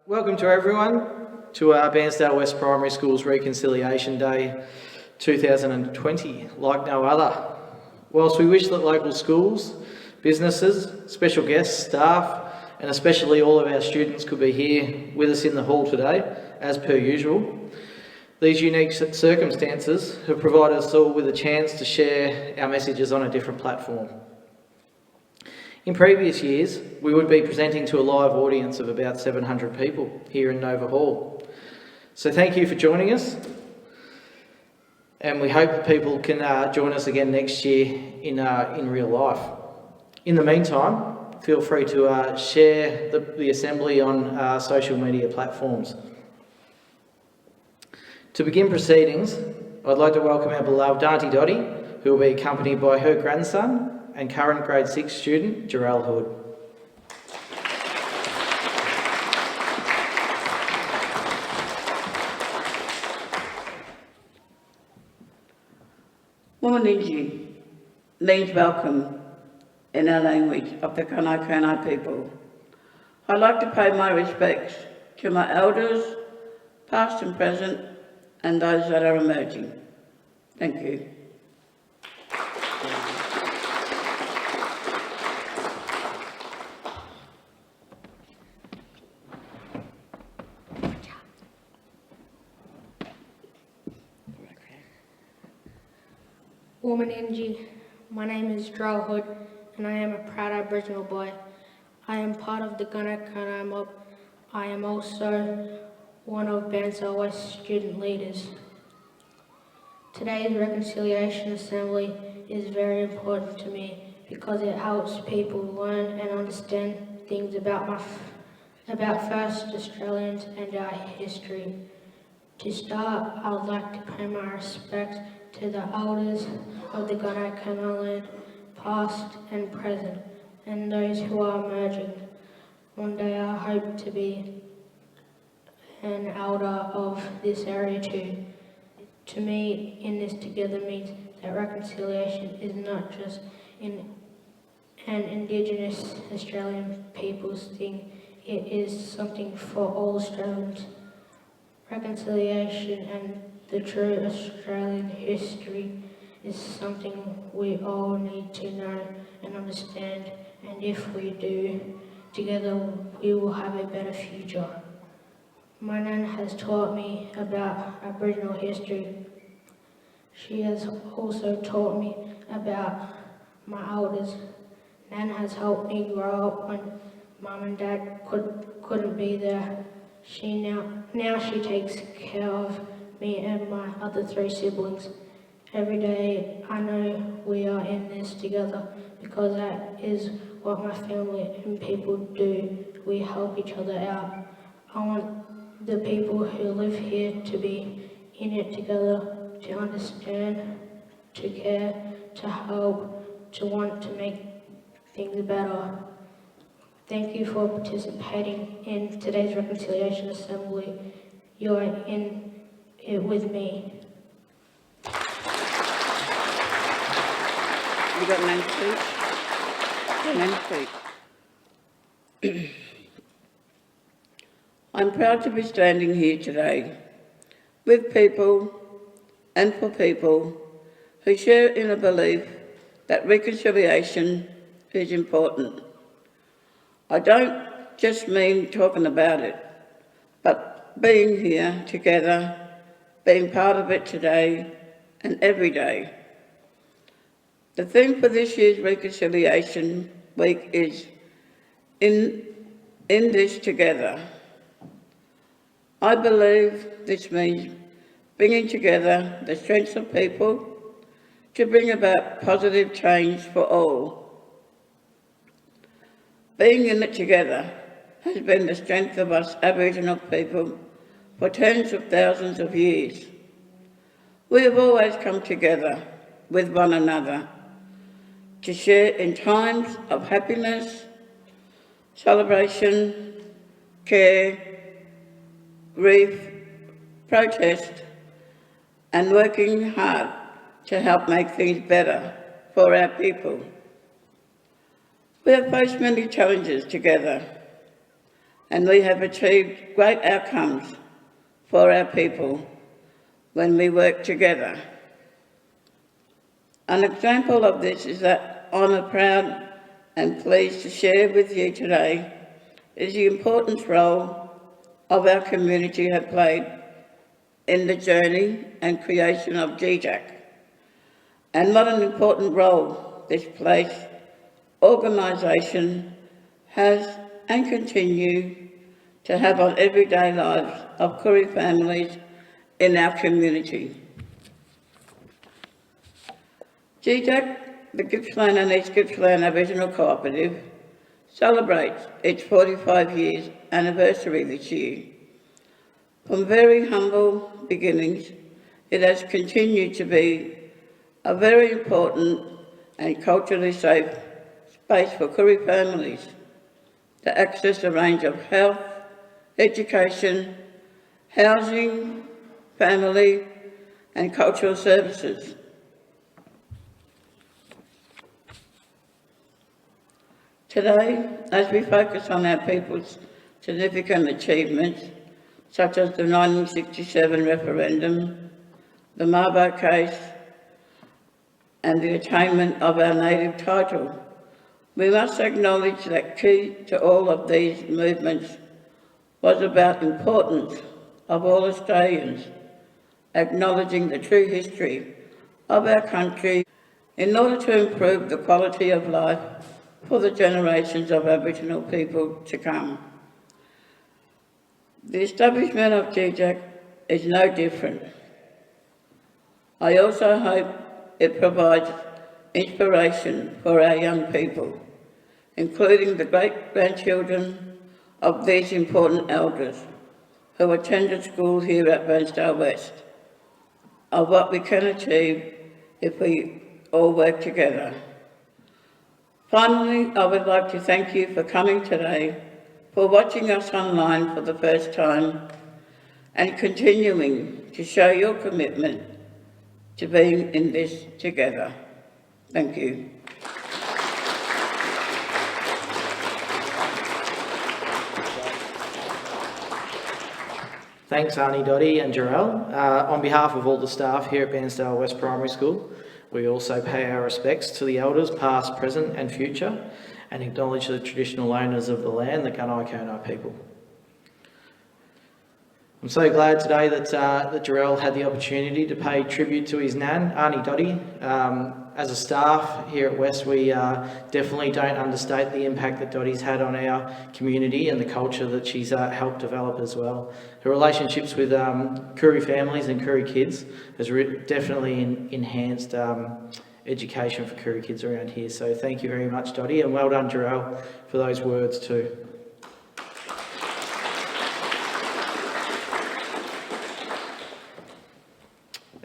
Welcome to everyone to our Bairnsdale West Primary School's Reconciliation Day 2020, like no other. Whilst we wish that local schools, businesses, special guests, staff, and especially all of our students could be here with us in the hall today, as per usual, these unique circumstances have provided us all with a chance to share our messages on a different platform. In previous years, we would be presenting to a live audience of about 700 people here in Nova Hall. So thank you for joining us, and we hope that people can join us again next year in real life. In the meantime, feel free to share the assembly on social media platforms. To begin proceedings, I'd like to welcome our beloved Auntie Dottie, who will be accompanied by her grandson and current grade 6 student, Jarrell Hood. Womaninji means welcome in our language of the Kaurna people. I'd like to pay my respects to my elders, past and present, and those that are emerging. Thank you. Womaninji, my name is Jarrell Hood and I am a proud Aboriginal boy. I am part of the Kaurna mob. I am also one of Bairnsdale West student leaders. Today's Reconciliation Assembly is very important to me because it helps people learn and understand things about First Australians and our history. To start, I would like to pay my respects to the elders of the Kaurna land, past and present, and those who are emerging. One day I hope to be an elder of this area too. To me, in this together means that reconciliation is not just an Indigenous Australian people's thing, it is something for all Australians. Reconciliation and the true Australian history is something we all need to know and understand, and if we do, together we will have a better future. My nan has taught me about Aboriginal history. She has also taught me about my elders. Nan has helped me grow up when Mum and Dad couldn't be there. Now she takes care of me and my other 3 siblings. Every day I know we are in this together because that is what my family and people do. We help each other out. I want the people who live here to be in it together, to understand, to care, to help, to want to make things better. Thank you for participating in today's Reconciliation Assembly. You're in it with me. You got name, please? I'm proud to be standing here today with people and for people who share in a belief that reconciliation is important. I don't just mean talking about it, but being here together, being part of it today and every day. The theme for this year's Reconciliation Week is in this together. I believe this means bringing together the strengths of people to bring about positive change for all. Being in it together has been the strength of us Aboriginal people for tens of thousands of years. We have always come together with one another to share in times of happiness, celebration, care, grief, protest, and working hard to help make things better for our people. We have faced many challenges together, and we have achieved great outcomes for our people when we work together. An example of this is that I'm proud and pleased to share with you today is the important role of our community have played in the journey and creation of GJAC, and what an important role this place, organisation has and continue to have on everyday lives of Koori families in our community. GJAC, the Gippsland and East Gippsland Aboriginal Cooperative, celebrates its 45 years anniversary this year. From very humble beginnings, it has continued to be a very important and culturally safe space for Koori families to access a range of health, education, housing, family and cultural services. Today, as we focus on our people's significant achievements, such as the 1967 referendum, the Mabo case, and the attainment of our native title, we must acknowledge that key to all of these movements was about the importance of all Australians acknowledging the true history of our country in order to improve the quality of life for the generations of Aboriginal people to come. The establishment of GJAC is no different. I also hope it provides inspiration for our young people, including the great-grandchildren of these important elders who attended school here at Bairnsdale West, of what we can achieve if we all work together. Finally, I would like to thank you for coming today, for watching us online for the first time, and continuing to show your commitment to being in this together. Thank you. Thanks, Arnie, Dottie and Jarell. On behalf of all the staff here at Bairnsdale West Primary School, we also pay our respects to the elders past, present and future, and acknowledge the traditional owners of the land, the Gunai people. I'm so glad today that Jarell had the opportunity to pay tribute to his nan, Arnie Dottie. As a staff here at West, we definitely don't understate the impact that Dottie's had on our community and the culture that she's helped develop as well. Her relationships with Koori families and Koori kids has definitely enhanced education for Koori kids around here. So thank you very much, Dottie, and well done, Jarell, for those words too.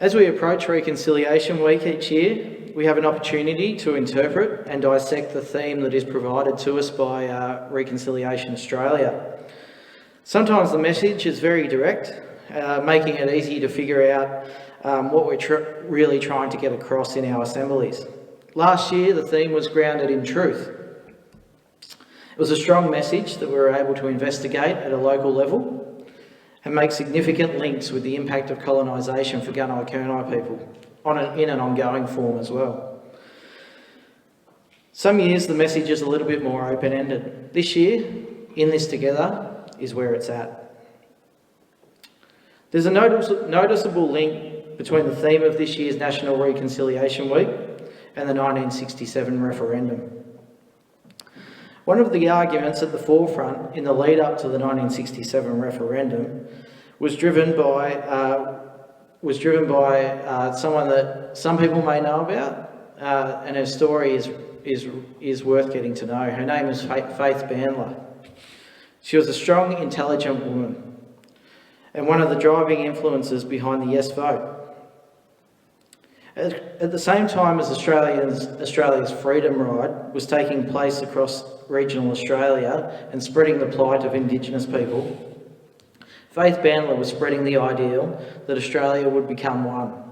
As we approach Reconciliation Week each year, we have an opportunity to interpret and dissect the theme that is provided to us by Reconciliation Australia. Sometimes the message is very direct, making it easy to figure out what we're really trying to get across in our assemblies. Last year, the theme was grounded in truth. It was a strong message that we were able to investigate at a local level and make significant links with the impact of colonisation for Gunai people in an ongoing form as well. Some years the message is a little bit more open-ended. This year, in this together, is where it's at. There's a noticeable link between the theme of this year's National Reconciliation Week and the 1967 referendum. One of the arguments at the forefront in the lead up to the 1967 referendum was driven by someone that some people may know about, and her story is worth getting to know. Her name is Faith Bairnsdale. She was a strong, intelligent woman and one of the driving influences behind the yes vote. At the same time as Australia's Freedom Ride was taking place across regional Australia and spreading the plight of Indigenous people, Faith Bairnsdale was spreading the ideal that Australia would become one.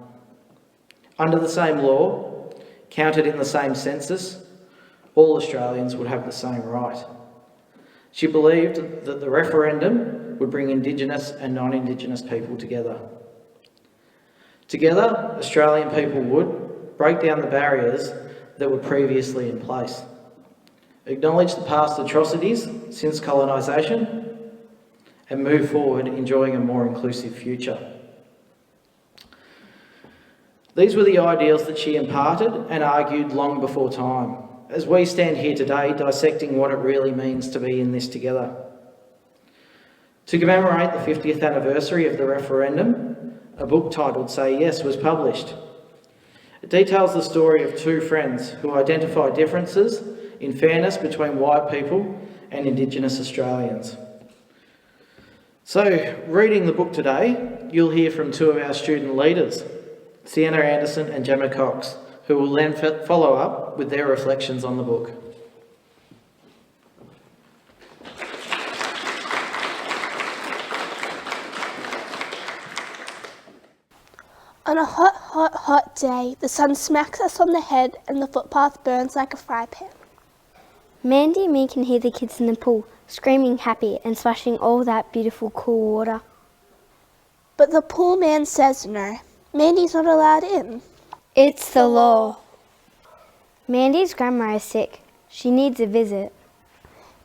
Under the same law, counted in the same census, all Australians would have the same right. She believed that the referendum would bring Indigenous and non-Indigenous people together. Together, Australian people would break down the barriers that were previously in place, acknowledge the past atrocities since colonisation, and move forward enjoying a more inclusive future. These were the ideals that she imparted and argued long before time, as we stand here today dissecting what it really means to be in this together. To commemorate the 50th anniversary of the referendum, a book titled Say Yes was published. It details the story of two friends who identify differences in fairness between white people and Indigenous Australians. So, reading the book today, you'll hear from two of our student leaders, Sienna Anderson and Gemma Cox, who will then follow up with their reflections on the book. On a hot, hot, hot day, the sun smacks us on the head and the footpath burns like a fry pan. Mandy and me can hear the kids in the pool, screaming happy and splashing all that beautiful cool water. But the pool man says no. Mandy's not allowed in. It's the law. Mandy's grandma is sick. She needs a visit.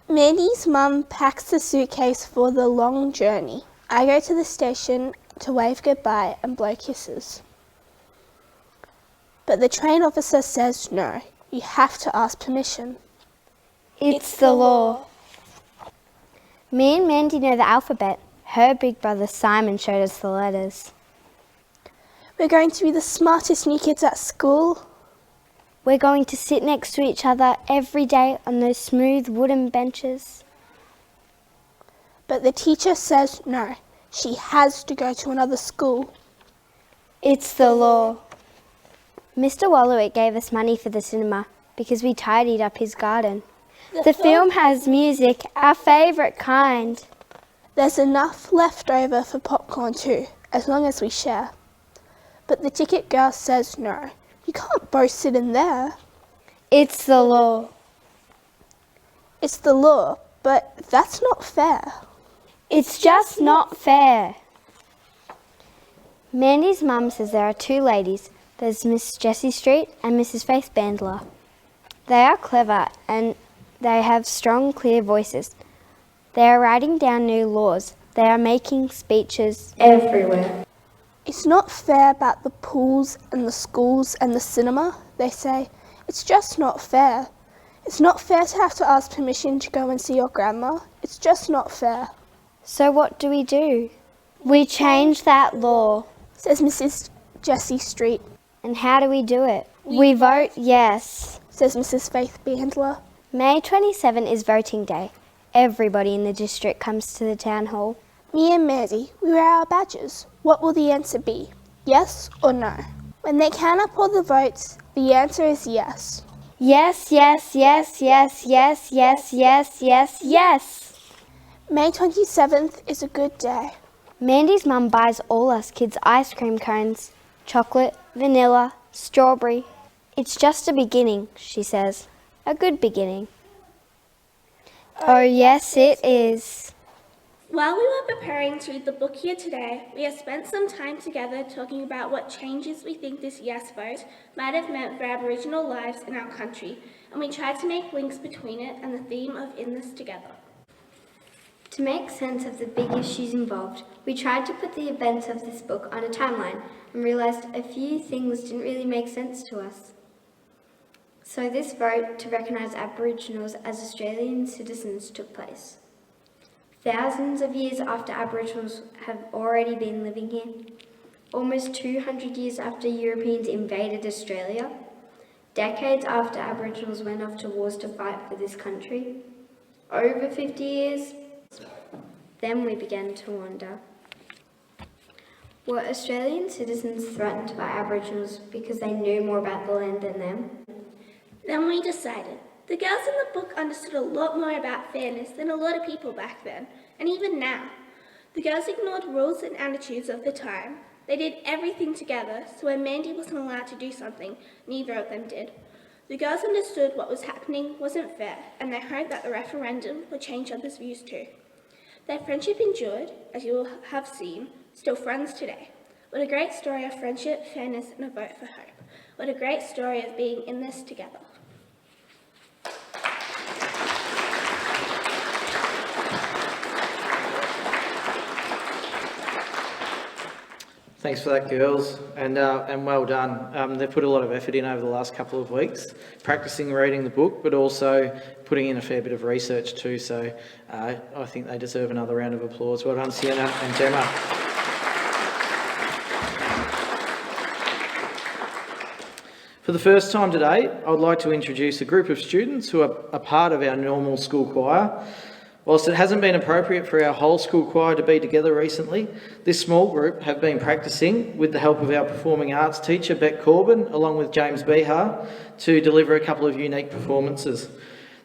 Mandy's mum packs the suitcase for the long journey. I go to the station to wave goodbye and blow kisses. But the train officer says no. You have to ask permission. It's the law. Me and Mandy know the alphabet. Her big brother Simon showed us the letters. We're going to be the smartest new kids at school. We're going to sit next to each other every day on those smooth wooden benches. But the teacher says no. She has to go to another school. It's the law. Mr. Wallowit gave us money for the cinema because we tidied up his garden. The film has music, our favourite kind. There's enough left over for popcorn too, as long as we share. But the ticket girl says no. You can't both sit in there. It's the law. It's the law, but that's not fair. It's just not fair. Mandy's mum says there are two ladies. There's Miss Jessie Street and Mrs. Faith Bandler. They are clever and they have strong, clear voices. They are writing down new laws. They are making speeches everywhere. It's not fair about the pools and the schools and the cinema, they say. It's just not fair. It's not fair to have to ask permission to go and see your grandma. It's just not fair. So what do? We change that law, says Mrs. Jessie Street. And how do we do it? We vote yes, says Mrs. Faith Bandler. May 27 is voting day. Everybody in the district comes to the town hall. Me and Mandy, we wear our badges. What will the answer be? Yes or no? When they count up all the votes, the answer is yes. Yes, yes, yes, yes, yes, yes, yes, yes, yes. May 27th is a good day. Mandy's mum buys all us kids ice cream cones. Chocolate, vanilla, strawberry. It's just a beginning, she says. A good beginning. Oh yes, it is. While we were preparing to read the book here today, we have spent some time together talking about what changes we think this yes vote might have meant for Aboriginal lives in our country, and we tried to make links between it and the theme of In This Together. To make sense of the big issues involved, we tried to put the events of this book on a timeline and realised a few things didn't really make sense to us. So this vote to recognise Aboriginals as Australian citizens took place. Thousands of years after Aboriginals have already been living here, almost 200 years after Europeans invaded Australia, decades after Aboriginals went off to wars to fight for this country, over 50 years, then we began to wonder. Were Australian citizens threatened by Aboriginals because they knew more about the land than them? Then we decided. The girls in the book understood a lot more about fairness than a lot of people back then, and even now. The girls ignored rules and attitudes of the time. They did everything together, so when Mandy wasn't allowed to do something, neither of them did. The girls understood what was happening wasn't fair, and they hoped that the referendum would change others' views too. Their friendship endured, as you will have seen, still friends today. What a great story of friendship, fairness, and a vote for hope. What a great story of being in this together. Thanks for that, girls, and well done. They've put a lot of effort in over the last couple of weeks, practicing reading the book, but also putting in a fair bit of research too, so I think they deserve another round of applause. Well done, Sienna and Gemma. For the first time today, I would like to introduce a group of students who are a part of our normal school choir. Whilst it hasn't been appropriate for our whole school choir to be together recently, this small group have been practicing with the help of our performing arts teacher, Beck Corbin, along with James Behar, to deliver a couple of unique performances.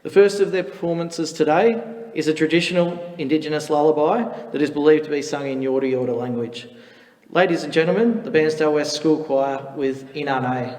The first of their performances today is a traditional Indigenous lullaby that is believed to be sung in Yorta Yorta language. Ladies and gentlemen, the Bairnsdale West School Choir with Inane.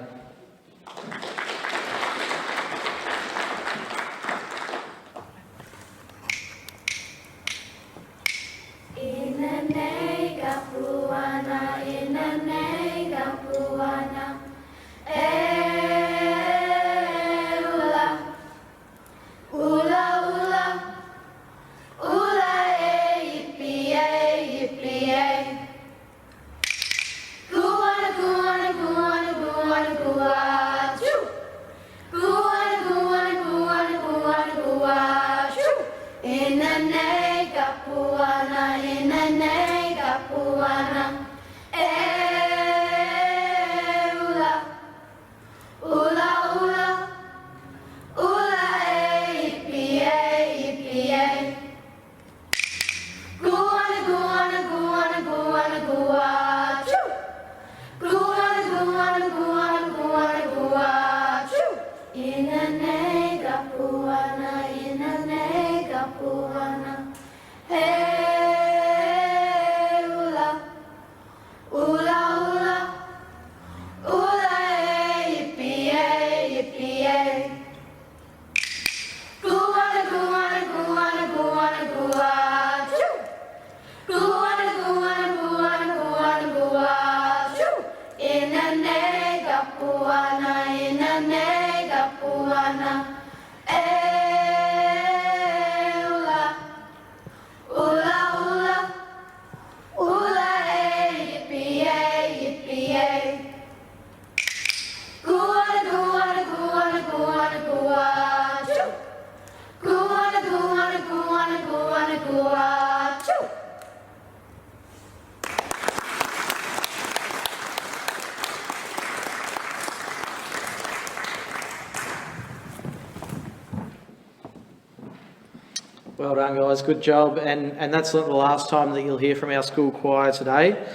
Well done, guys. Good job. And that's not the last time that you'll hear from our school choir today.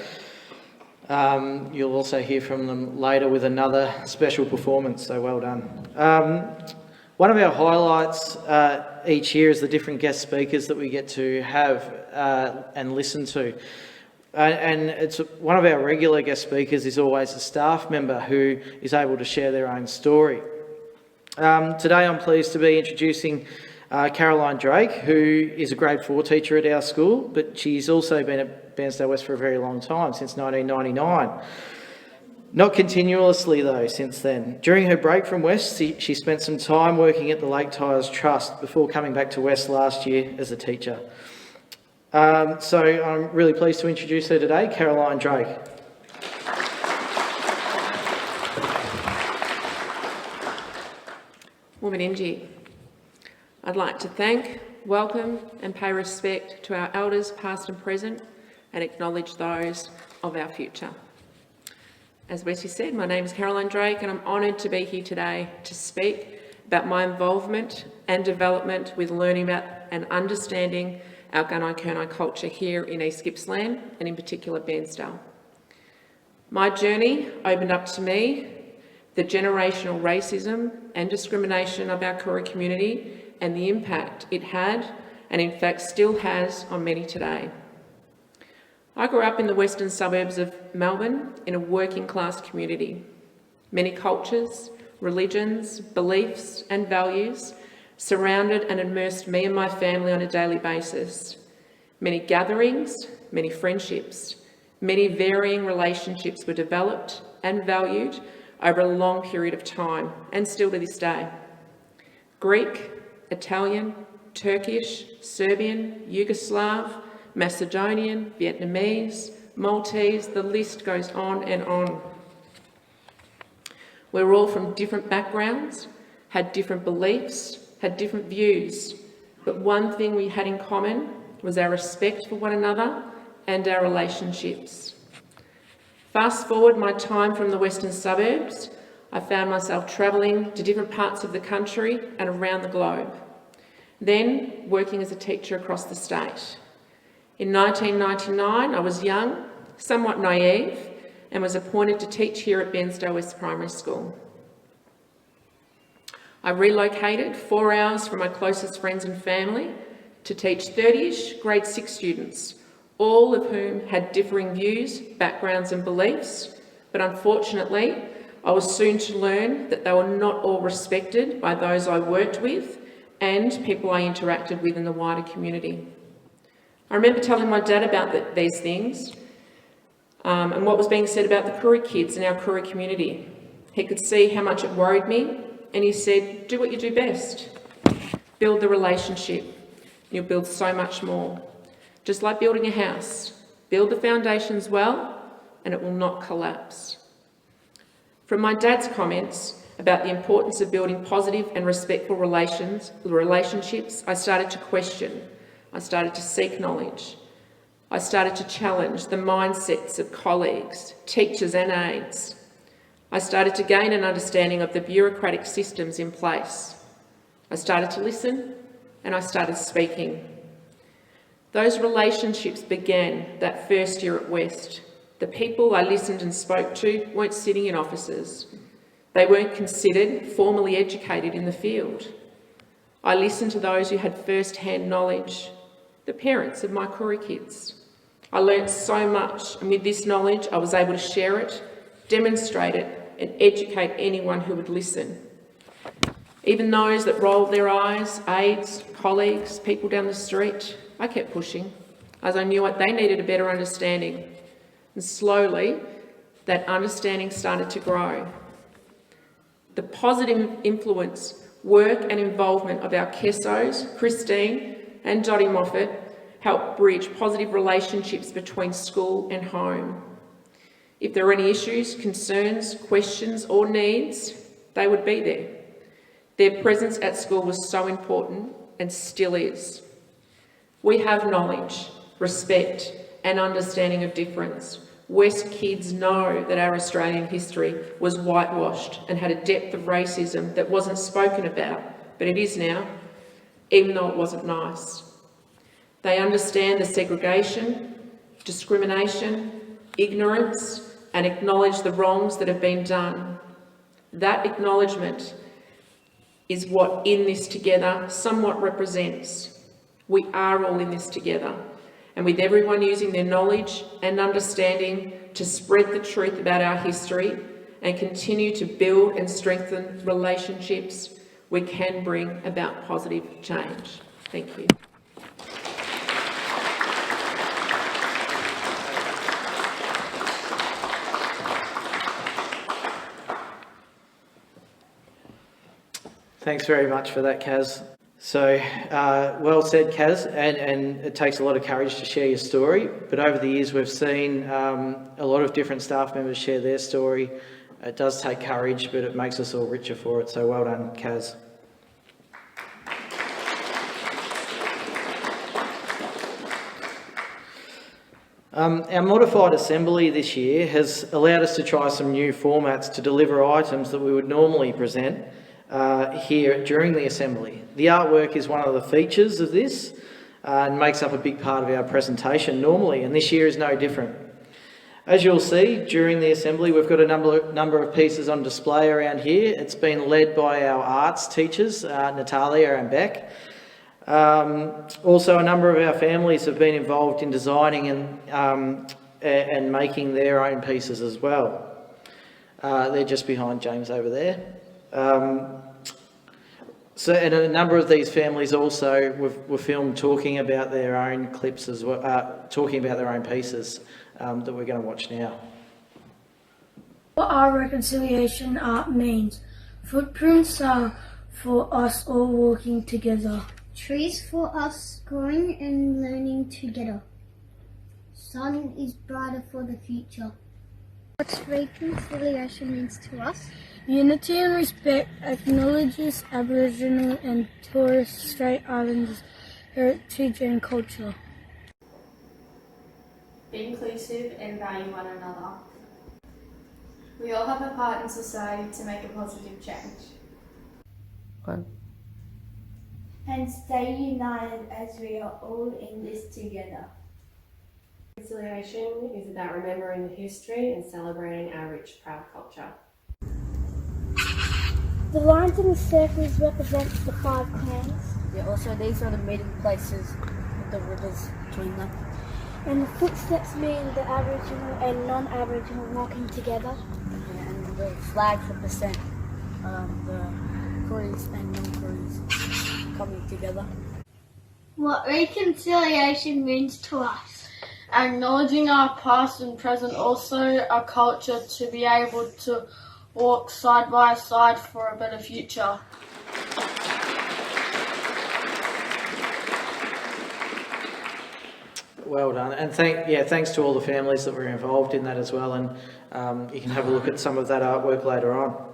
You'll also hear from them later with another special performance, so well done. One of our highlights each year is the different guest speakers that we get to have and listen to. And it's one of our regular guest speakers is always a staff member who is able to share their own story. Today I'm pleased to be introducing Caroline Drake, who is a grade 4 teacher at our school, but she's also been at Bairnsdale West for a very long time, since 1999. Not continuously though, since then. During her break from West, she spent some time working at the Lake Tyers Trust before coming back to West last year as a teacher. So I'm really pleased to introduce her today, Caroline Drake. Woman NG. I'd like to thank, welcome and pay respect to our elders past and present and acknowledge those of our future. As Wesley said, my name is Caroline Drake and I'm honoured to be here today to speak about my involvement and development with learning about and understanding our Gunai Kurnai culture here in East Gippsland and in particular Bairnsdale. My journey opened up to me the generational racism and discrimination of our Koori community and the impact it had and in fact still has on many today. I grew up in the western suburbs of Melbourne in a working class community. Many cultures, religions, beliefs and values surrounded and immersed me and my family on a daily basis. Many gatherings, many friendships, many varying relationships were developed and valued over a long period of time, and still to this day. Greek, Italian, Turkish, Serbian, Yugoslav, Macedonian, Vietnamese, Maltese, the list goes on and on. We were all from different backgrounds, had different beliefs, had different views, but one thing we had in common was our respect for one another and our relationships. Fast forward my time from the western suburbs, I found myself travelling to different parts of the country and around the globe, then working as a teacher across the state. In 1999, I was young, somewhat naive, and was appointed to teach here at Bairnsdale West Primary School. I relocated 4 hours from my closest friends and family to teach 30-ish grade 6 students, all of whom had differing views, backgrounds and beliefs, but unfortunately, I was soon to learn that they were not all respected by those I worked with and people I interacted with in the wider community. I remember telling my dad about these things and what was being said about the Koori kids in our Koori community. He could see how much it worried me, and he said, do what you do best. Build the relationship. You'll build so much more. Just like building a house. Build the foundations well, and it will not collapse. From my dad's comments about the importance of building positive and respectful relationships, I started to question. I started to seek knowledge. I started to challenge the mindsets of colleagues, teachers and aides. I started to gain an understanding of the bureaucratic systems in place. I started to listen and I started speaking. Those relationships began that first year at West. The people I listened and spoke to weren't sitting in offices. They weren't considered formally educated in the field. I listened to those who had first-hand knowledge, the parents of my Koori kids. I learnt so much, and with this knowledge I was able to share it, demonstrate it and educate anyone who would listen. Even those that rolled their eyes, aides, colleagues, people down the street, I kept pushing as I knew what they needed a better understanding. And slowly, that understanding started to grow. The positive influence, work and involvement of our Kessos, Christine and Dottie Moffat helped bridge positive relationships between school and home. If there were any issues, concerns, questions or needs, they would be there. Their presence at school was so important and still is. We have knowledge, respect and understanding of difference. West kids know that our Australian history was whitewashed and had a depth of racism that wasn't spoken about, but it is now, even though it wasn't nice. They understand the segregation, discrimination, ignorance, and acknowledge the wrongs that have been done. That acknowledgement is what In This Together somewhat represents. We are all in this together, and with everyone using their knowledge and understanding to spread the truth about our history and continue to build and strengthen relationships, we can bring about positive change. Thank you. Thanks very much for that, Kaz. So, well said, Kaz, and it takes a lot of courage to share your story, but over the years we've seen a lot of different staff members share their story. It does take courage, but it makes us all richer for it, so well done, Kaz. Our modified assembly this year has allowed us to try some new formats to deliver items that we would normally present here during the assembly. The artwork is one of the features of this and makes up a big part of our presentation normally, and this year is no different. As you'll see during the assembly, we've got a number of pieces on display around here. It's been led by our arts teachers, Natalia and Beck. Also, a number of our families have been involved in designing and making their own pieces as well. They're just behind James over there. And a number of these families also were filmed talking about their own clips as well, talking about their own pieces that we're going to watch now. What our reconciliation art means. Footprints are for us all walking together. Trees for us growing and learning together. Sun is brighter for the future. What reconciliation means to us. Unity and respect acknowledges Aboriginal and Torres Strait Islanders' heritage and culture. Be inclusive and value one another. We all have a part in society to make a positive change. And stay united as we are all in this together. Reconciliation is about remembering the history and celebrating our rich, proud culture. The lines in the circles represent the 5 clans. Yeah, also these are the meeting places with the rivers between them. And the footsteps mean the Aboriginal and non-Aboriginal walking together. Yeah, and the flags represent the Koreans and non-Koreans coming together. What reconciliation means to us. Acknowledging our past and present, also our culture, to be able to walk side by side for a better future. Well done, and thanks to all the families that were involved in that as well, and you can have a look at some of that artwork later on.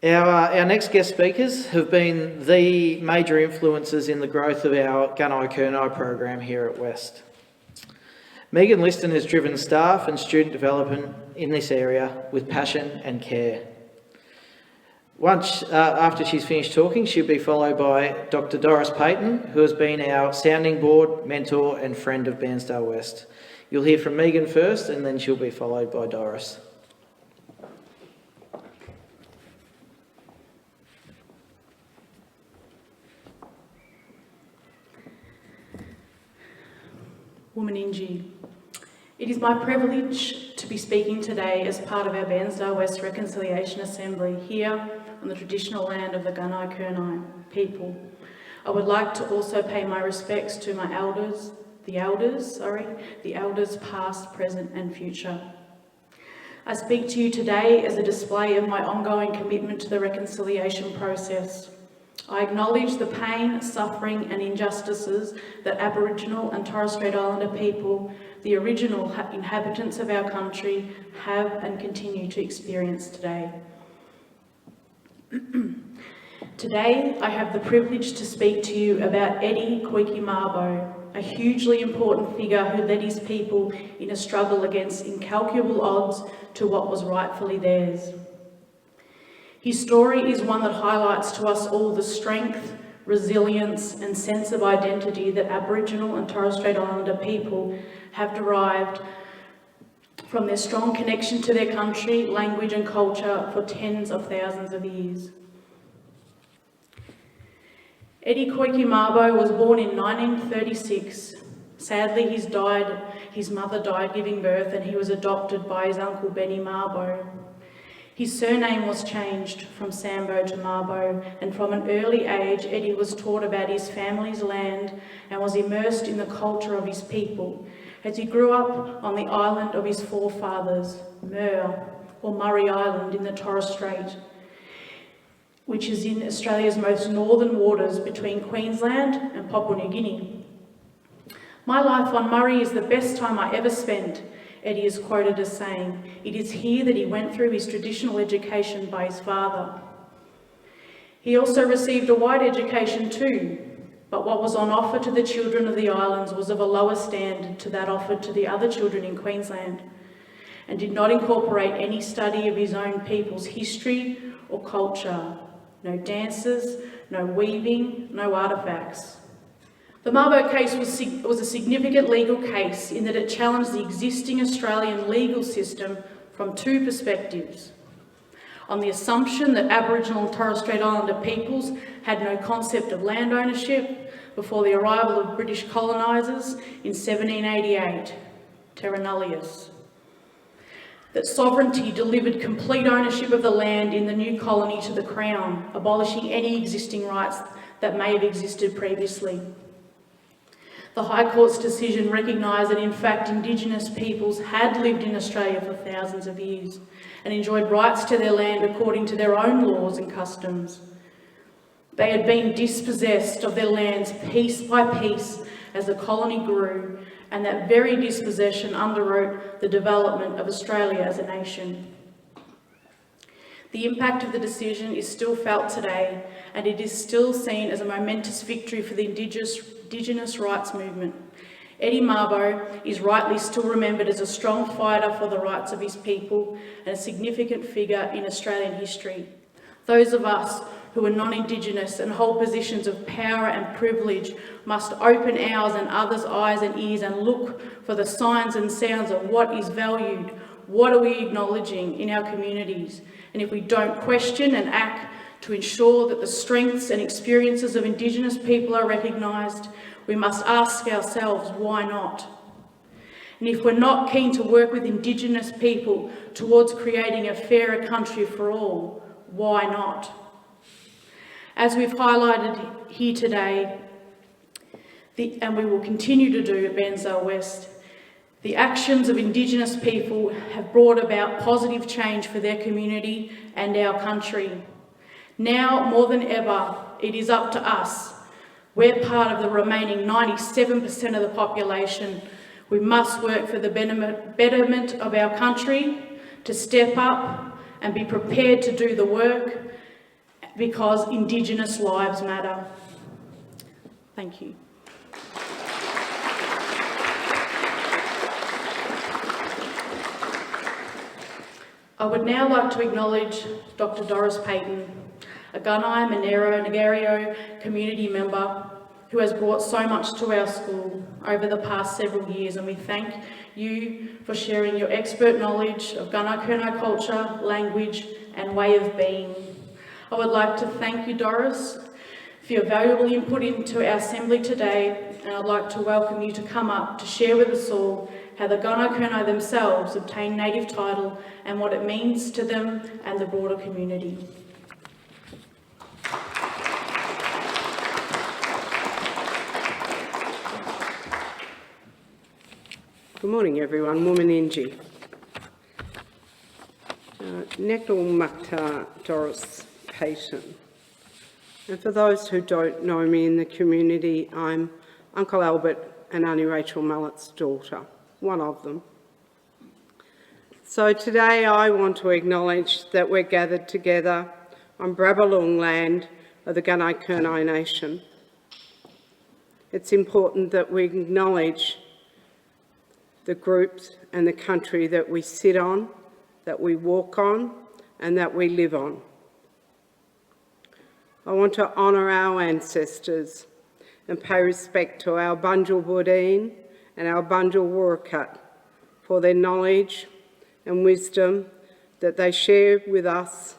Our next guest speakers have been the major influences in the growth of our Gunai Kurnai program here at West. Megan Liston has driven staff and student development in this area with passion and care. Once after she's finished talking, she'll be followed by Dr. Doris Payton, who has been our sounding board, mentor and friend of Bairnsdale West. You'll hear from Megan first, and then she'll be followed by Doris. Womaninji. It is my privilege to be speaking today as part of our Bairnsdale West Reconciliation Assembly here on the traditional land of the Gunai Kurnai people. I would like to also pay my respects to my the elders past, present and future. I speak to you today as a display of my ongoing commitment to the reconciliation process. I acknowledge the pain, suffering and injustices that Aboriginal and Torres Strait Islander people, the original inhabitants of our country, have and continue to experience today. Today, I have the privilege to speak to you about Eddie Koiki Mabo, a hugely important figure who led his people in a struggle against incalculable odds to what was rightfully theirs. His story is one that highlights to us all the strength, resilience and sense of identity that Aboriginal and Torres Strait Islander people have derived from their strong connection to their country, language and culture for tens of thousands of years. Eddie Koiki Mabo was born in 1936. Sadly, his mother died giving birth and he was adopted by his uncle Benny Mabo. His surname was changed from Sambo to Mabo, and from an early age, Eddie was taught about his family's land and was immersed in the culture of his people as he grew up on the island of his forefathers, Mer, or Murray Island in the Torres Strait, which is in Australia's most northern waters between Queensland and Papua New Guinea. "My life on Murray is the best time I ever spent," Eddie is quoted as saying. It is here that he went through his traditional education by his father. He also received a white education too, but what was on offer to the children of the islands was of a lower standard to that offered to the other children in Queensland, and did not incorporate any study of his own people's history or culture. No dances, no weaving, no artefacts. The Mabo case was a significant legal case in that it challenged the existing Australian legal system from two perspectives. On the assumption that Aboriginal and Torres Strait Islander peoples had no concept of land ownership before the arrival of British colonisers in 1788, terra nullius. that sovereignty delivered complete ownership of the land in the new colony to the Crown, abolishing any existing rights that may have existed previously. The High Court's decision recognised that in fact Indigenous peoples had lived in Australia for thousands of years and enjoyed rights to their land according to their own laws and customs. They had been dispossessed of their lands piece by piece as the colony grew, and that very dispossession underwrote the development of Australia as a nation. The impact of the decision is still felt today, and it is still seen as a momentous victory for the Indigenous rights movement. Eddie Mabo is rightly still remembered as a strong fighter for the rights of his people and a significant figure in Australian history. Those of us who are non-Indigenous and hold positions of power and privilege must open ours and others' eyes and ears and look for the signs and sounds of what is valued, what are we acknowledging in our communities. And if we don't question and act to ensure that the strengths and experiences of Indigenous people are recognised, we must ask ourselves, why not? And if we're not keen to work with Indigenous people towards creating a fairer country for all, why not? As we've highlighted here today, and we will continue to do at Bairnsdale West, the actions of Indigenous people have brought about positive change for their community and our country. Now, more than ever, it is up to us. We're part of the remaining 97% of the population. We must work for the betterment of our country, to step up and be prepared to do the work, because Indigenous lives matter. Thank you. I would now like to acknowledge Dr. Doris Payton, a Gunai Monero Nagario community member who has brought so much to our school over the past several years, and we thank you for sharing your expert knowledge of Gunai Kurnai culture, language and way of being. I would like to thank you, Doris, for your valuable input into our assembly today, and I'd like to welcome you to come up to share with us all how the Gunai Kurnai themselves obtain native title and what it means to them and the broader community. Good morning everyone, Mumaninji. Nekal Makta Doris Payton. And for those who don't know me in the community, I'm Uncle Albert and Auntie Rachel Mallett's daughter, one of them. So today I want to acknowledge that we're gathered together on Brabalong land of the Gunai Kurnai Nation. It's important that we acknowledge the groups and the country that we sit on, that we walk on, and that we live on. I want to honour our ancestors and pay respect to our Bunjil Boudin and our Bunjil Wurakat for their knowledge and wisdom that they share with us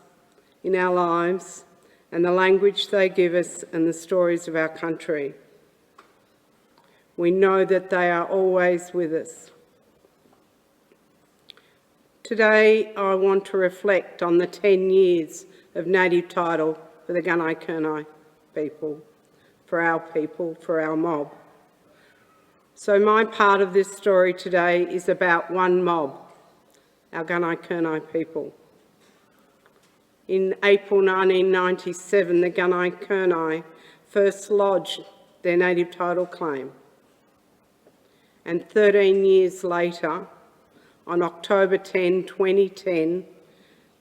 in our lives, and the language they give us and the stories of our country. We know that they are always with us. Today, I want to reflect on the 10 years of native title for the Gunai Kurnai people, for our mob. So my part of this story today is about one mob, our Gunai Kurnai people. In April 1997, the Gunai Kurnai first lodged their native title claim. And 13 years later, on October 10, 2010,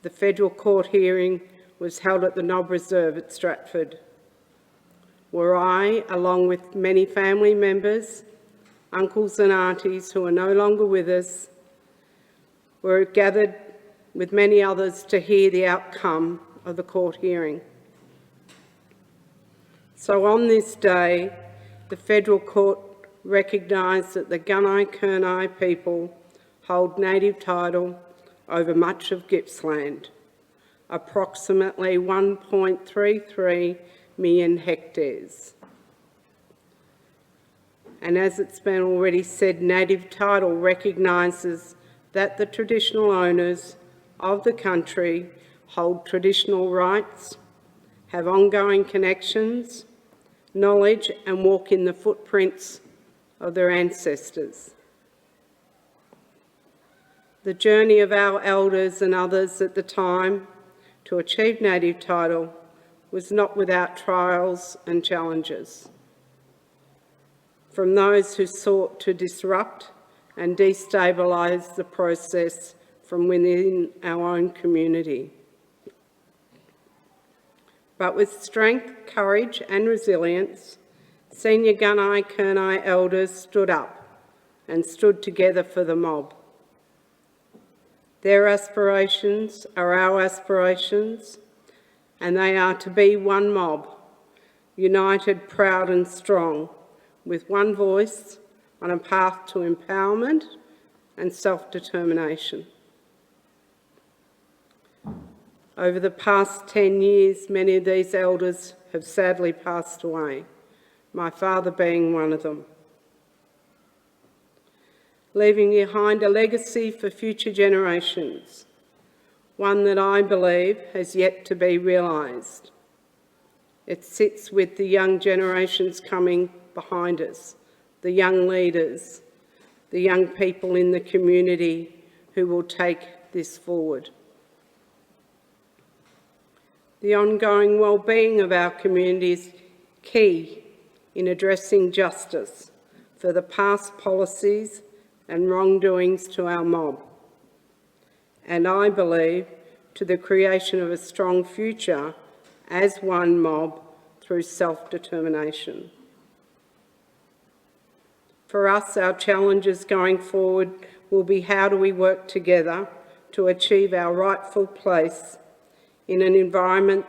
the federal court hearing was held at the Knob Reserve at Stratford, where I, along with many family members, uncles and aunties who are no longer with us, were gathered with many others to hear the outcome of the court hearing. So on this day, the federal court recognised that the Gunai Kurnai people hold native title over much of Gippsland, approximately 1.33 million hectares. And as it's been already said, native title recognises that the traditional owners of the country hold traditional rights, have ongoing connections, knowledge, and walk in the footprints of their ancestors. The journey of our elders and others at the time to achieve native title was not without trials and challenges. From those who sought to disrupt and destabilise the process from within our own community. But with strength, courage and resilience, senior Gunai Kurnai elders stood up and stood together for the mob. Their aspirations are our aspirations, and they are to be one mob, united, proud and strong, with one voice on a path to empowerment and self-determination. Over the past 10 years, many of these elders have sadly passed away, my father being one of them, leaving behind a legacy for future generations, one that I believe has yet to be realised. It sits with the young generations coming behind us, the young leaders, the young people in the community who will take this forward. The ongoing well-being of our community is key in addressing justice for the past policies and wrongdoings to our mob, and I believe to the creation of a strong future as one mob through self-determination. For us, our challenges going forward will be how do we work together to achieve our rightful place in an environment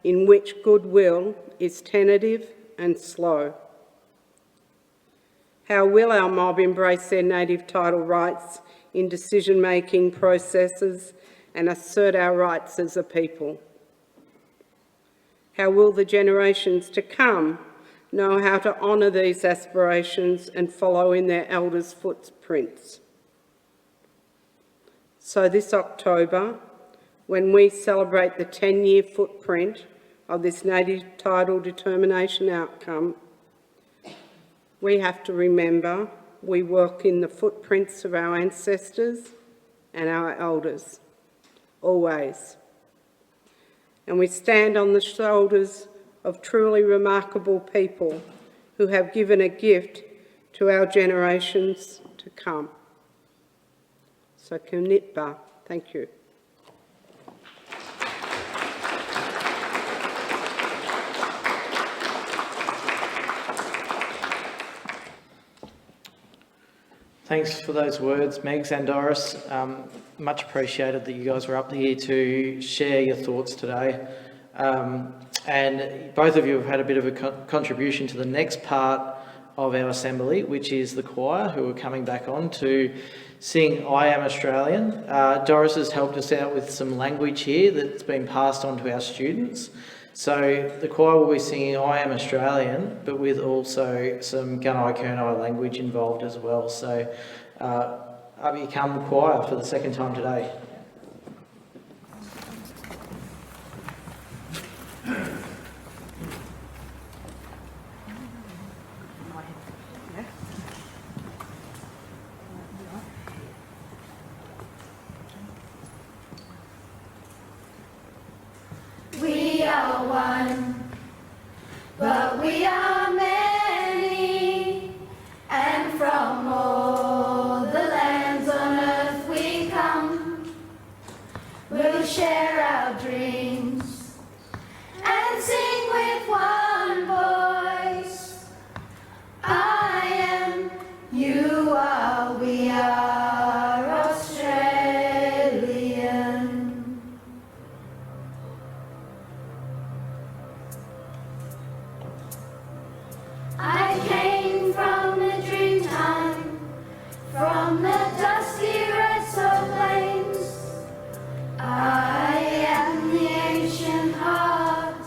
in which goodwill is tentative and slow. How will our mob embrace their native title rights in decision-making processes and assert our rights as a people? How will the generations to come know how to honour these aspirations and follow in their elders' footprints? So this October, when we celebrate the 10-year footprint of this native title determination outcome, we have to remember we walk in the footprints of our ancestors and our elders, always. And we stand on the shoulders of truly remarkable people who have given a gift to our generations to come. So Kumnitba, thank you. Thanks for those words, Megs and Doris. Much appreciated that you guys were up here to share your thoughts today. And both of you have had a bit of a contribution to the next part of our assembly, which is the choir, who are coming back on to sing I Am Australian. Doris has helped us out with some language here that's been passed on to our students. So the choir will be singing I Am Australian, but with also some Gunai Kurnai language involved as well. So up you come, choir, for the second time today. We are one, but we are many, and from all the lands on earth we come. We'll share our dreams and sing with one voice. I am, you are, we are Australian. I came from the dream time, from the dusty red salt plains. I am the ancient heart,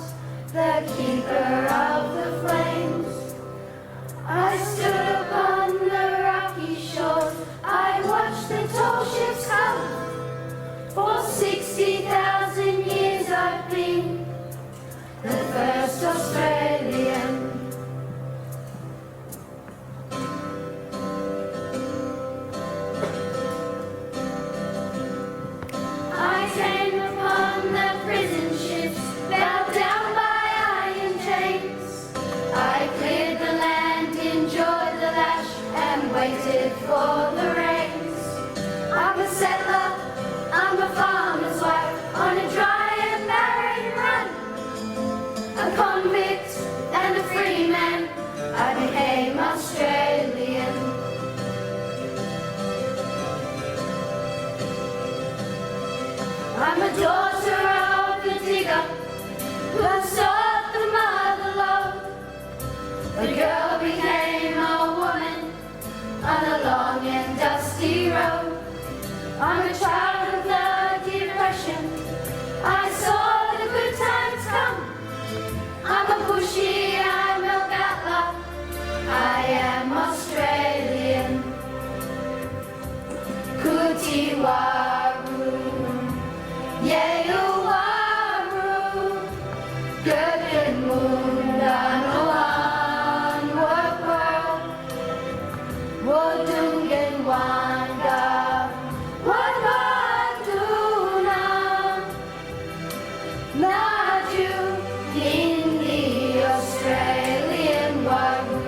the keeper of the flames. I stood upon the rocky shore, I watched the tall a daughter of the digger who had sought the mother love. The girl became a woman on a long and dusty road. I'm a child of the Depression. I saw the good times come. I'm a bushy, I'm a battler. I am Australian. Kutiwaru, Yewaru, Gurgen Mundanoan, Wakwa, Wodungen Wanda, Wadwaduna, Naju, in the Australian Waru.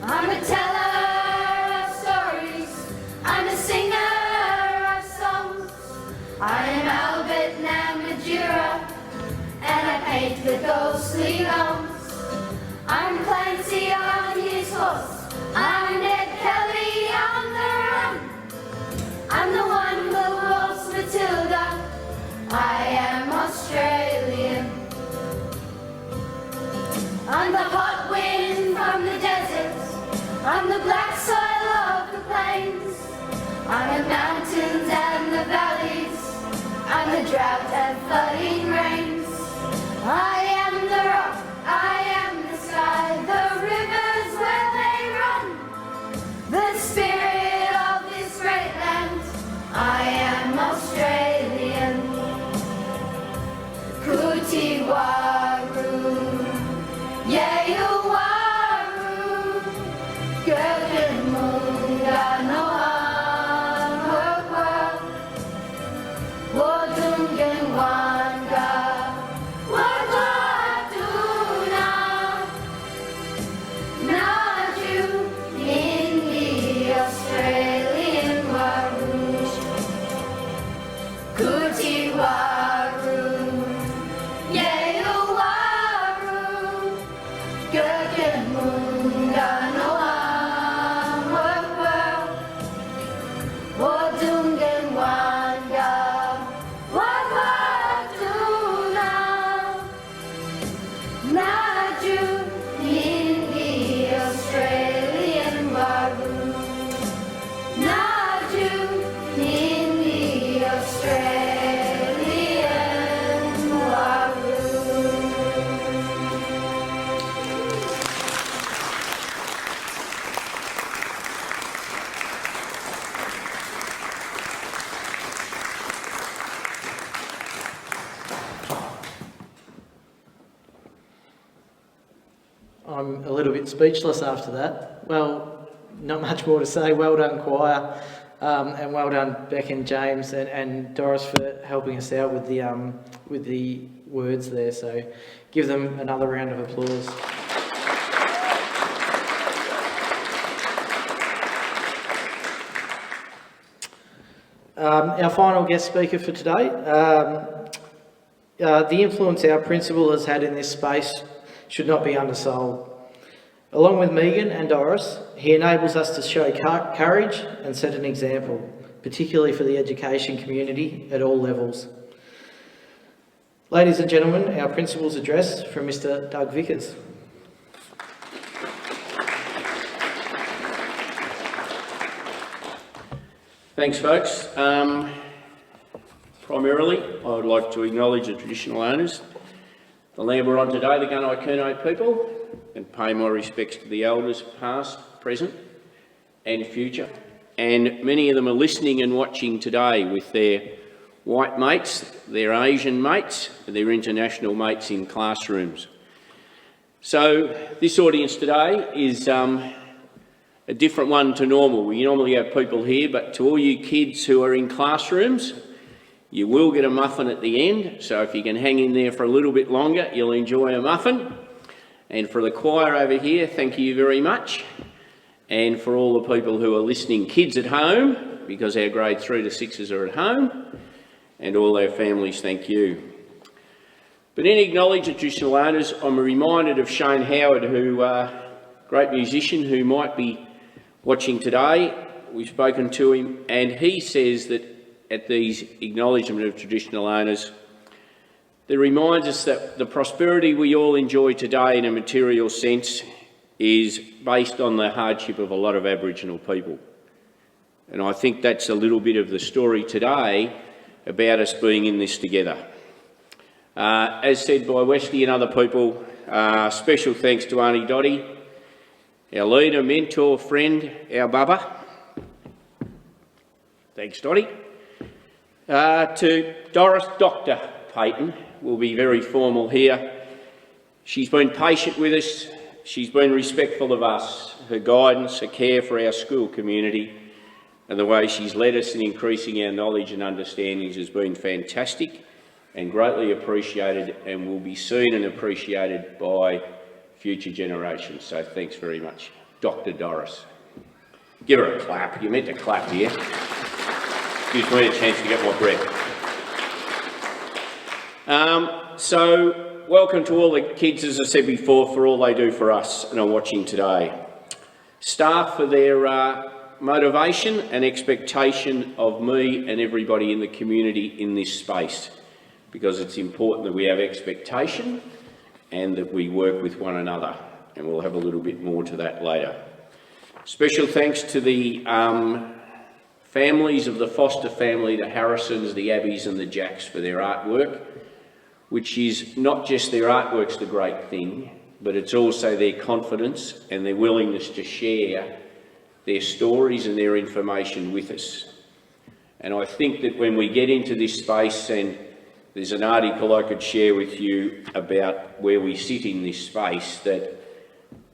I'm a teller of stories, I'm a singer of songs. I am Albert Namatjira, and I paint the ghostly gnomes. I'm Clancy on his horse, I'm Ned Kelly on the run. I'm the one who walks Matilda, I am Australian. I'm the hot wind from the deserts, I'm the black soil of the plains. I'm the mountains and the valleys, I'm the drought and flooding rains. I am the rock, I am the sky, the rivers where they run. The spirit of this great land, I am Australian. Kutiwaru, Yewaru, Gurgen Mundanoan, Wakwa, Wodungen Wanda, Wadwaduna, Naju, in the Australian Waru. Kutiwaru, Yewaru, Gurgen Mundanoan, Wakwa, Wodungen Wanda, Wadwaduna, Naju, in the Australian Waru. Naju, in the Australian Waru. I'm a little bit speechless after that. Well, not much more to say. Well done, choir, and well done, Beck and James and Doris for helping us out with the words there. So, give them another round of applause. Our final guest speaker for today. The influence our principal has had in this space should not be undersold. Along with Megan and Doris, he enables us to show courage and set an example, particularly for the education community at all levels. Ladies and gentlemen, our principal's address from Mr. Doug Vickers. Thanks, folks. Primarily, I would like to acknowledge the traditional owners, the land we're on today, the Gunai people, and pay my respects to the elders past, present and future. And many of them are listening and watching today with their white mates, their Asian mates, their international mates in classrooms. So this audience today is a different one to normal. We normally have people here, but to all you kids who are in classrooms, you will get a muffin at the end. So if you can hang in there for a little bit longer, you'll enjoy a muffin. And for the choir over here, thank you very much. And for all the people who are listening, kids at home, because our grade 3 to 6s are at home, and all our families, thank you. But in acknowledging the traditional owners, I'm reminded of Shane Howard, who, great musician who might be watching today. we've spoken to him, and he says that at these acknowledgement of traditional owners, that reminds us that the prosperity we all enjoy today in a material sense is based on the hardship of a lot of Aboriginal people. And I think that's a little bit of the story today about us being in this together. As said by Westy and other people, special thanks to Auntie Dottie, our leader, mentor, friend, our Bubba. Thanks, Dottie. To Doris Dr. Payton, we'll be very formal here. She's been patient with us, she's been respectful of us, her guidance, her care for our school community, and the way she's led us in increasing our knowledge and understandings has been fantastic and greatly appreciated, and will be seen and appreciated by future generations. So thanks very much, Dr. Doris. Give her a clap. You meant to clap here. Gives me a chance to get my breath. So welcome to all the kids, as I said before, for all they do for us and are watching today. Staff for their motivation and expectation of me and everybody in the community in this space, because it's important that we have expectation and that we work with one another, and we'll have a little bit more to that later. Special thanks to the families of the Foster family, the Harrisons, the Abbeys and the Jacks for their artwork, which is not just their artwork's the great thing, but it's also their confidence and their willingness to share their stories and their information with us. And I think that when we get into this space, and there's an article I could share with you about where we sit in this space, that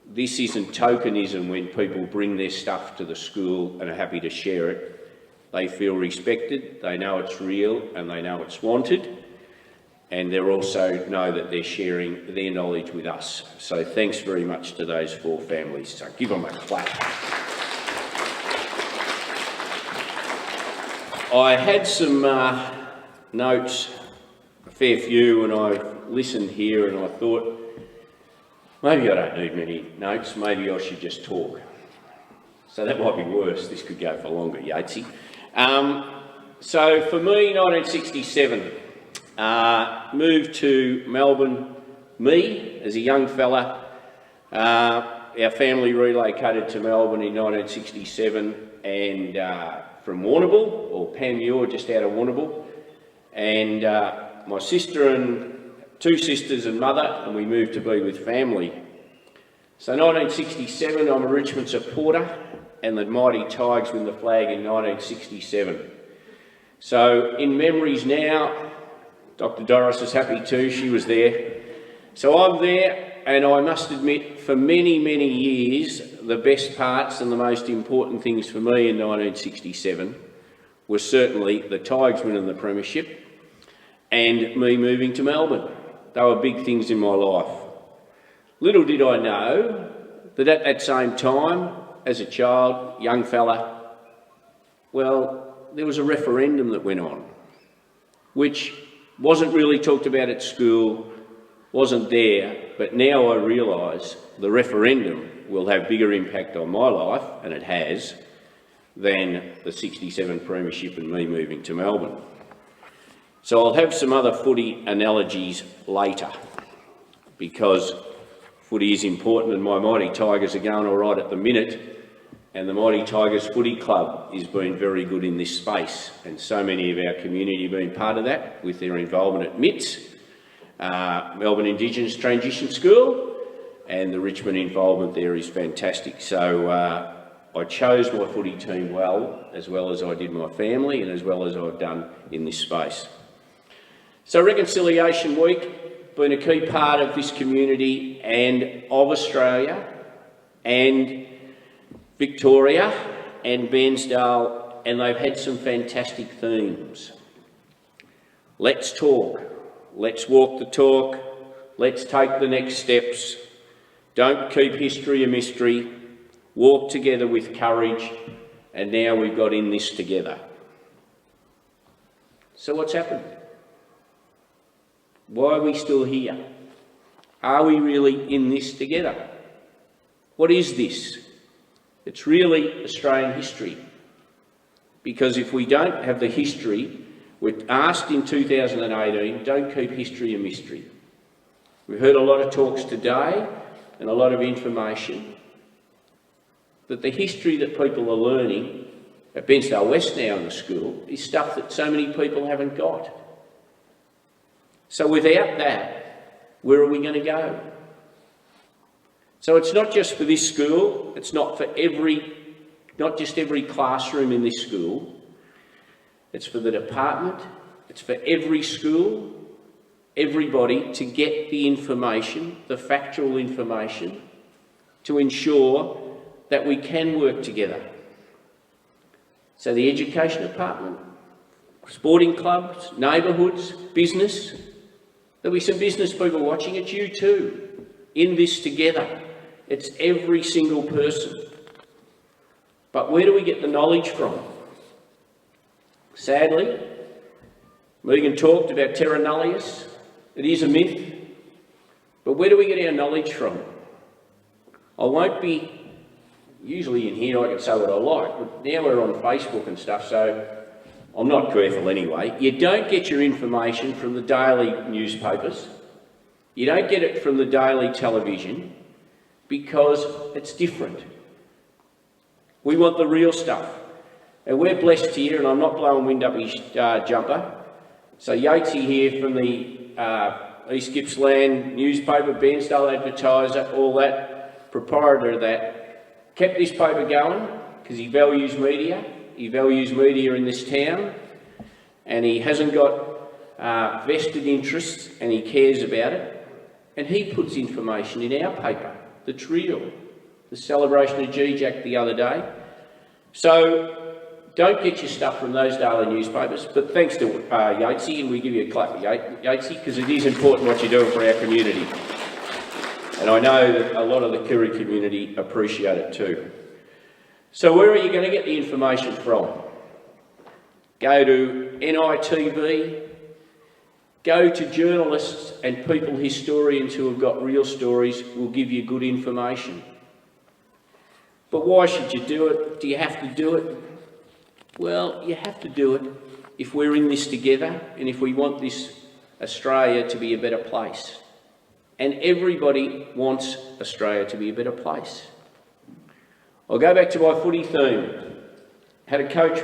this isn't tokenism when people bring their stuff to the school and are happy to share it. They feel respected, they know it's real and they know it's wanted, and they also know that they're sharing their knowledge with us. So thanks very much to those 4 families. So give them a clap. I had some notes, a fair few, and I listened here and I thought, maybe I don't need many notes, maybe I should just talk. So that might be worse, this could go for longer, Yatesy. So for me, 1967, moved to Melbourne, me as a young fella. Our family relocated to Melbourne in 1967 and from Warrnambool, or Panmure, just out of Warrnambool. And my sister and 2 sisters and mother, and we moved to be with family. So 1967, I'm a Richmond supporter, and the mighty Tigers win the flag in 1967. So in memories now, Dr. Doris is happy too, she was there. So I'm there, and I must admit, for many, many years, the best parts and the most important things for me in 1967 were certainly the Tigers winning the premiership and me moving to Melbourne. They were big things in my life. Little did I know that at that same time, as a child, young fella, well, there was a referendum that went on, which wasn't really talked about at school, wasn't there, but now I realise the referendum will have bigger impact on my life, and it has, than the 67 premiership and me moving to Melbourne. So I'll have some other footy analogies later, because footy is important and my mighty Tigers are going all right at the minute, and the mighty Tigers Footy Club is being very good in this space, and so many of our community have been part of that with their involvement at MITS, Melbourne Indigenous Transition School, and the Richmond involvement there is fantastic. So I chose my footy team well as I did my family, and as well as I've done in this space. So Reconciliation Week, been a key part of this community and of Australia and Victoria and Bairnsdale, and they've had some fantastic themes. Let's talk, let's walk the talk, let's take the next steps, don't keep history a mystery, walk together with courage, and now we've got in this together. So what's happened? Why are we still here? Are we really in this together? What is this? It's really Australian history. Because if we don't have the history, we're asked in 2018, don't keep history a mystery. We've heard a lot of talks today and a lot of information, but the history that people are learning at Bairnsdale West now in the school is stuff that so many people haven't got. So without that, where are we going to go? So it's not just for this school, it's not just every classroom in this school, it's for the department, it's for every school, everybody to get the information, the factual information, to ensure that we can work together. So the education department, sporting clubs, neighbourhoods, business, there'll be some business people watching, it's you too, in this together. It's every single person. But where do we get the knowledge from? Sadly, Megan talked about terra nullius. It is a myth. But where do we get our knowledge from? I won't be, usually in here I can say what I like, but now we're on Facebook and stuff, so I'm not careful anyway. You don't get your information from the daily newspapers. You don't get it from the daily television because it's different. We want the real stuff. And we're blessed here, and I'm not blowing wind up his jumper. So Yatesy here from the East Gippsland newspaper, Bairnsdale Advertiser, all that, proprietor of that, kept this paper going because he values media. He values media in this town, and he hasn't got vested interests, and he cares about it. And he puts information in our paper that's real. The celebration of G-Jack the other day. So don't get your stuff from those daily newspapers, but thanks to Yatesy, and we give you a clap, Yatesy, because it is important what you're doing for our community. And I know that a lot of the Kiri community appreciate it too. So where are you going to get the information from? Go to NITV, go to journalists and people, historians who have got real stories will give you good information. But why should you do it? Do you have to do it? Well, you have to do it if we're in this together and if we want this Australia to be a better place. And everybody wants Australia to be a better place. I'll go back to my footy theme. Had a coach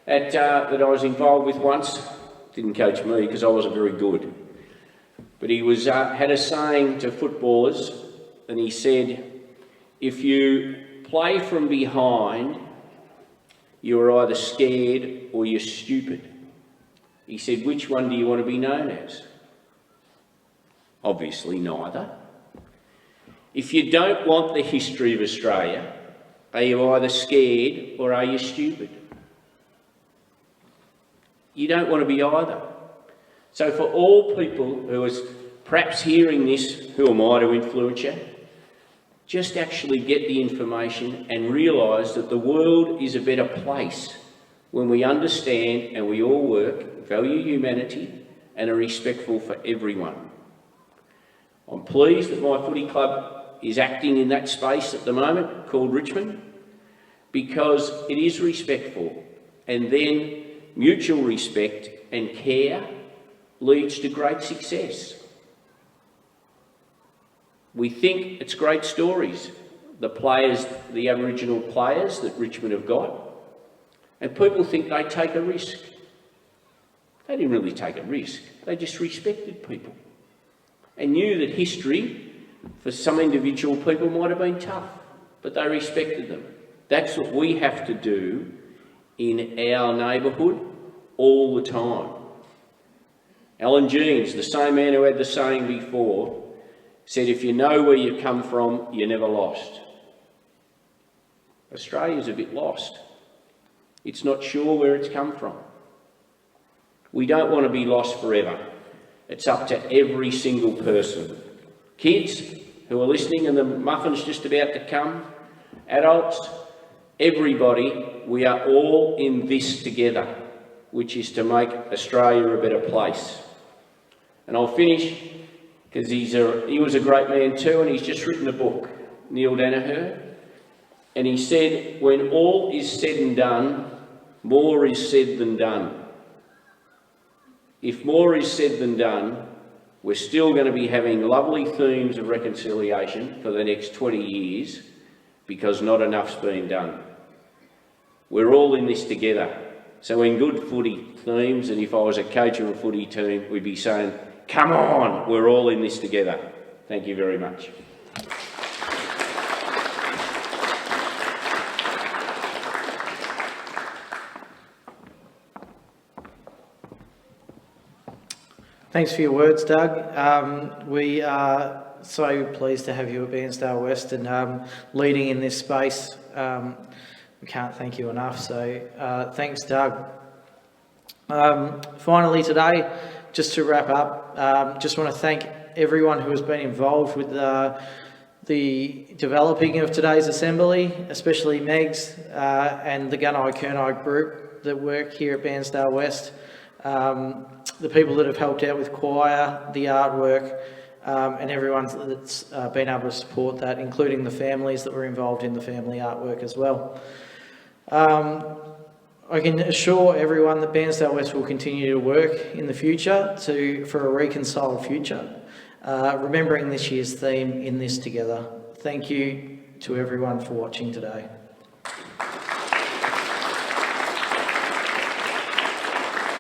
that I was involved with once. Didn't coach me because I wasn't very good. But he was had a saying to footballers, and he said, if you play from behind, you're either scared or you're stupid. He said, which one do you want to be known as? Obviously neither. If you don't want the history of Australia, are you either scared or are you stupid? You don't want to be either. So for all people who are perhaps hearing this, who am I to influence you? Just actually get the information and realise that the world is a better place when we understand and we all work, value humanity and are respectful for everyone. I'm pleased that my footy club is acting in that space at the moment, called Richmond, because it is respectful, and then mutual respect and care leads to great success. We think it's great stories, the players, the Aboriginal players that Richmond have got, and people think they take a risk. They didn't really take a risk, they just respected people and knew that history for some individual people might have been tough, but they respected them. That's what we have to do in our neighbourhood all the time. Alan Jeans, the same man who had the saying before, said, if you know where you come from, you're never lost. Australia's a bit lost. It's not sure where it's come from. We don't want to be lost forever. It's up to every single person. Kids who are listening, and the muffin's just about to come, adults, everybody, we are all in this together, which is to make Australia a better place. And I'll finish, because he was a great man too, and he's just written a book, Neil Danaher, and he said, when all is said and done, more is said than done. If more is said than done, we're still going to be having lovely themes of reconciliation for the next 20 years because not enough's been done. We're all in this together. So in good footy themes, and if I was a coach of a footy team, we'd be saying, come on, we're all in this together. Thank you very much. Thanks for your words, Doug. We are so pleased to have you at Bairnsdale West and leading in this space. We can't thank you enough, so thanks, Doug. Finally today, just to wrap up, just want to thank everyone who has been involved with the developing of today's assembly, especially Megs and the Gunai Kurnai group that work here at Bairnsdale West, the people that have helped out with choir, the artwork, and everyone that's been able to support that, including the families that were involved in the family artwork as well. I can assure everyone that Bairnsdale West will continue to work in the future for a reconciled future, remembering this year's theme, In This Together. Thank you to everyone for watching today.